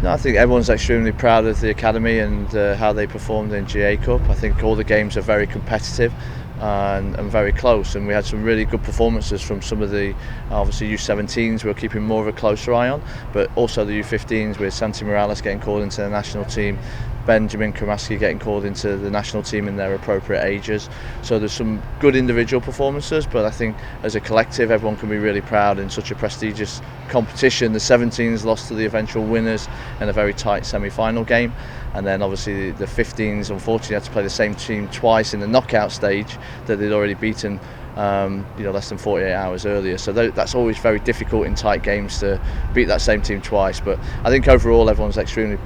No, I think everyone's extremely proud of the academy and how they performed in GA Cup. I think all the games are very competitive and very close, and we had some really good performances from some of the obviously U17s we're keeping more of a closer eye on, but also the U15s with Santi Morales getting called into the national team, Benjamin Kramaski getting called into the national team in their appropriate ages. So there's some good individual performances, but I think as a collective everyone can be really proud in such a prestigious competition. The 17s lost to the eventual winners in a very tight semi-final game, and then obviously the 15s unfortunately had to play the same team twice in the knockout stage that they'd already beaten less than 48 hours earlier. So that's always very difficult in tight games to beat that same team twice. But I think overall everyone's extremely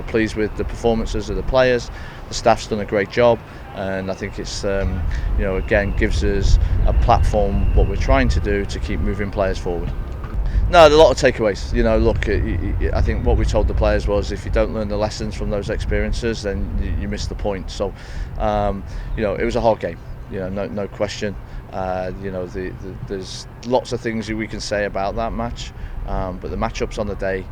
pleased with the performances of the players. The staff's done a great job, and I think it's again gives us a platform what we're trying to do to keep moving players forward. No, a lot of takeaways. Look, I think what we told the players was if you don't learn the lessons from those experiences, then you miss the point. So, it was a hard game. No question. There's lots of things we can say about that match, but the matchups on the day,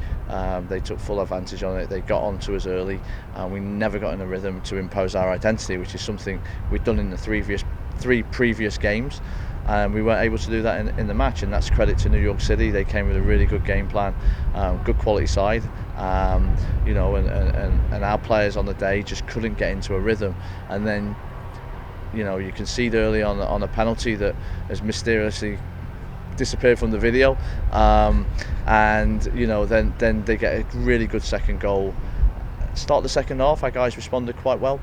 they took full advantage on it. They got onto us early, and we never got in a rhythm to impose our identity, which is something we'd done in the three previous games. And we weren't able to do that in the match, and that's credit to New York City. They came with a really good game plan, good quality side, and our players on the day just couldn't get into a rhythm. And then, you can see early on a penalty that has mysteriously disappeared from the video, and then they get a really good second goal. Start the second half, our guys responded quite well.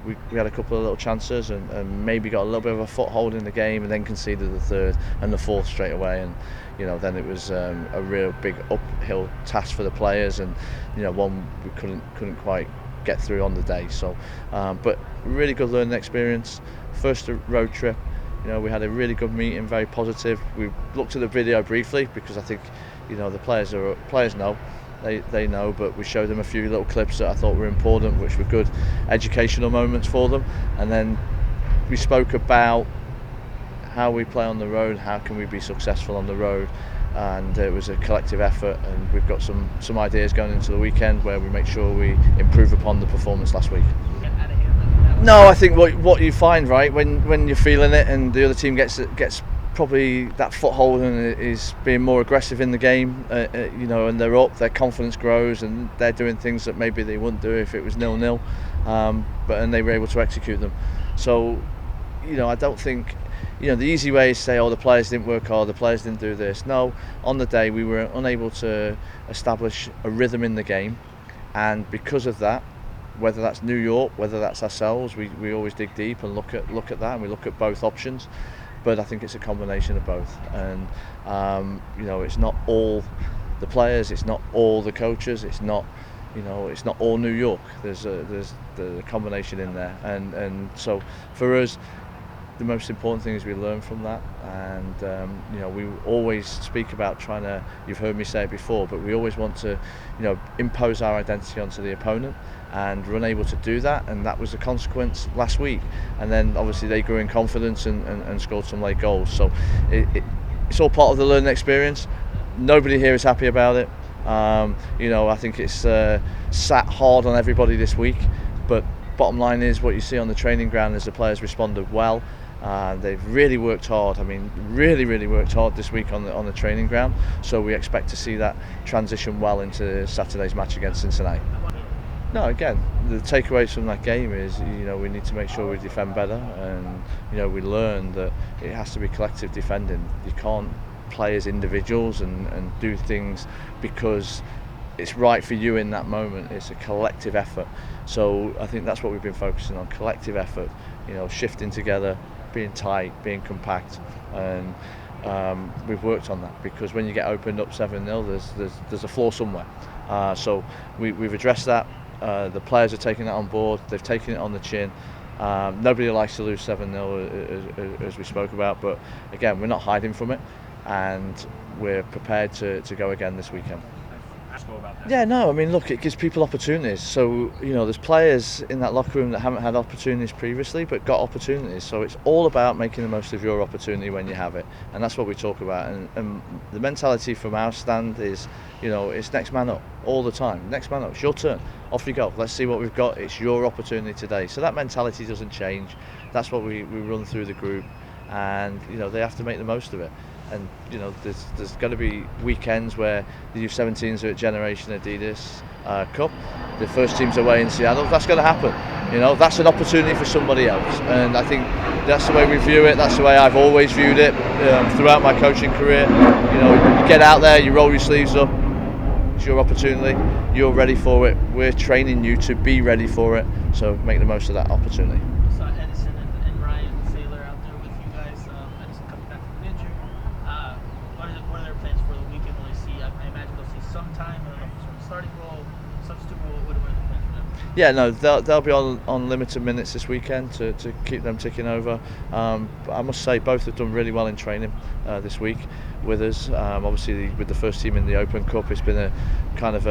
We had a couple of little chances and maybe got a little bit of a foothold in the game, and then conceded the third and the fourth straight away, and then it was a real big uphill task for the players, and one we couldn't quite get through on the day. So but really good learning experience. First road trip, we had a really good meeting, very positive. We looked at the video briefly because I think the players know. They know, but we showed them a few little clips that I thought were important, which were good educational moments for them. And then we spoke about how we play on the road, how can we be successful on the road, and it was a collective effort, and we've got some ideas going into the weekend where we make sure we improve upon the performance last week. No, I think what you find, right, when you're feeling it and the other team gets probably that foothold and is being more aggressive in the game, and they're up, their confidence grows, and they're doing things that maybe they wouldn't do if it was 0-0, and they were able to execute them. So, I don't think, the easy way is to say, the players didn't work hard, the players didn't do this. No, on the day we were unable to establish a rhythm in the game, and because of that, whether that's New York, whether that's ourselves, we always dig deep and look at that, and we look at both options. But I think it's a combination of both, and it's not all the players, it's not all the coaches, it's not all New York. There's the combination in there, and so for us, the most important thing is we learn from that, and we always speak about trying to. You've heard me say it before, but we always want to, impose our identity onto the opponent, and we're unable to do that, and that was the consequence last week. And then obviously they grew in confidence and scored some late goals. So it's all part of the learning experience. Nobody here is happy about it. I think it's sat hard on everybody this week, but bottom line is what you see on the training ground is the players responded well. They've really worked hard. Really worked hard this week on the training ground. So we expect to see that transition well into Saturday's match against Cincinnati. No, again, the takeaways from that game is, we need to make sure we defend better, and we learn that it has to be collective defending. You can't play as individuals and do things because it's right for you in that moment. It's a collective effort. So I think that's what we've been focusing on: collective effort. Shifting together, being tight, being compact, and we've worked on that, because when you get opened up 7-0, there's a flaw somewhere. So we've addressed that. The players are taking that on board. They've taken it on the chin. Nobody likes to lose 7-0, as we spoke about, but again, we're not hiding from it, and we're prepared to go again this weekend. Go about that? Yeah, no, I mean, look, it gives people opportunities. So, there's players in that locker room that haven't had opportunities previously, but got opportunities. So it's all about making the most of your opportunity when you have it. And that's what we talk about. And the mentality from our stand is, it's next man up all the time. Next man up, it's your turn. Off you go. Let's see what we've got. It's your opportunity today. So that mentality doesn't change. That's what we run through the group. And, they have to make the most of it. And there's going to be weekends where the U17s are at Generation Adidas Cup, the first team's away in Seattle. That's going to happen. That's an opportunity for somebody else, and I think that's the way we view it. That's the way I've always viewed it throughout my coaching career. You get out there, you roll your sleeves up. It's your opportunity. You're ready for it. We're training you to be ready for it. So make the most of that opportunity. Edison and Ryan Saylor out there with you guys. Edison coming back from injury. What are their plans for the weekend? Will they see? I imagine they'll see some time. I don't know if it's from the starting role, substitute role. What are the plans for them? Yeah, no, they'll be on limited minutes this weekend to keep them ticking over. I must say both have done really well in training this week with us. Obviously, with the first team in the Open Cup, it's been a kind of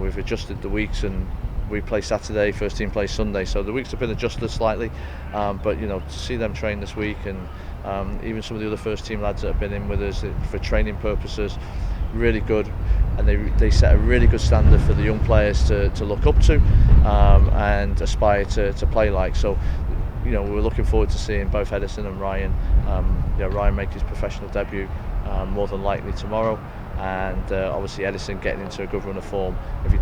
we've adjusted the weeks and we play Saturday, first team plays Sunday, so the weeks have been adjusted slightly. But to see them train this week and even some of the other first team lads that have been in with us for training purposes, really good, and they set a really good standard for the young players to look up to and aspire to play like. So we're looking forward to seeing both Edison and Ryan. Ryan make his professional debut more than likely tomorrow, and obviously Edison getting into a good run of form. If he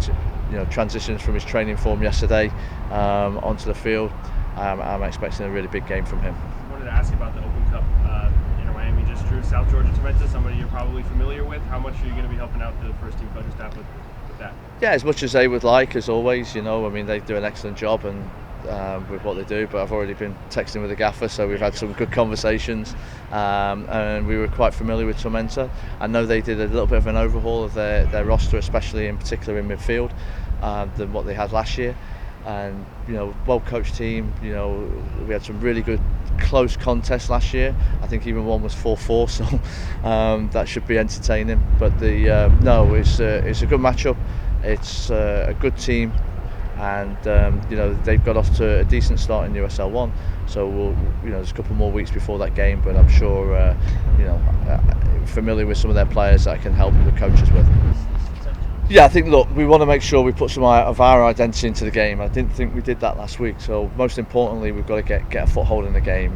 transitions from his training form yesterday onto the field, I'm expecting a really big game from him. I wanted to ask you about the Open Cup. Miami just drew South Georgia Torrenta, somebody you're probably familiar with. How much are you going to be helping out the first team coaching staff with that? Yeah, as much as they would like, as always. I mean, they do an excellent job and with what they do, but I've already been texting with the gaffer, so we've had some good conversations, and we were quite familiar with Tormenta. I know they did a little bit of an overhaul of their roster, especially in particular in midfield, than what they had last year. And well coached team. We had some really good close contests last year. I think even one was 4-4, so that should be entertaining. But it's a good matchup. It's a good team, and they've got off to a decent start in USL 1. So there's a couple more weeks before that game, but I'm sure familiar with some of their players that I can help the coaches with. Yeah, I think, look, we want to make sure we put some of our identity into the game. I didn't think we did that last week. So most importantly, we've got to get a foothold in the game.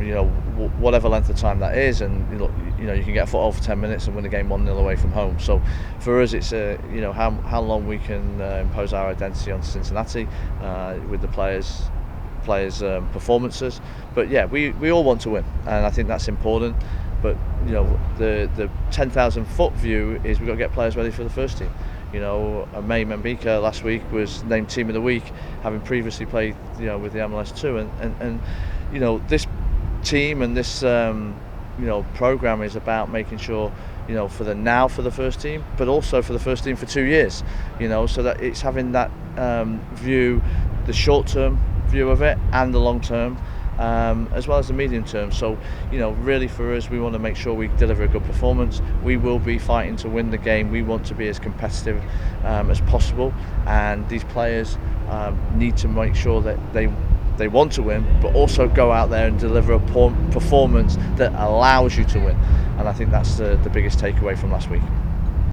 Whatever length of time that is, and you can get a foothold for 10 minutes and win the game 1-0 away from home. So for us, it's how long we can impose our identity on Cincinnati with the players' performances. But yeah, we all want to win, and I think that's important. But the 10,000 foot view is we've got to get players ready for the first team. May Mbika last week was named Team of the Week, having previously played with the MLS2, and this team and this program is about making sure for the first team, but also for the first team for 2 years, so that it's having that view, the short term view of it and the long term, as well as the medium term. So really for us, we want to make sure we deliver a good performance. We will be fighting to win the game. We want to be as competitive as possible, and these players need to make sure that they want to win, but also go out there and deliver a performance that allows you to win. And I think that's the biggest takeaway from last week.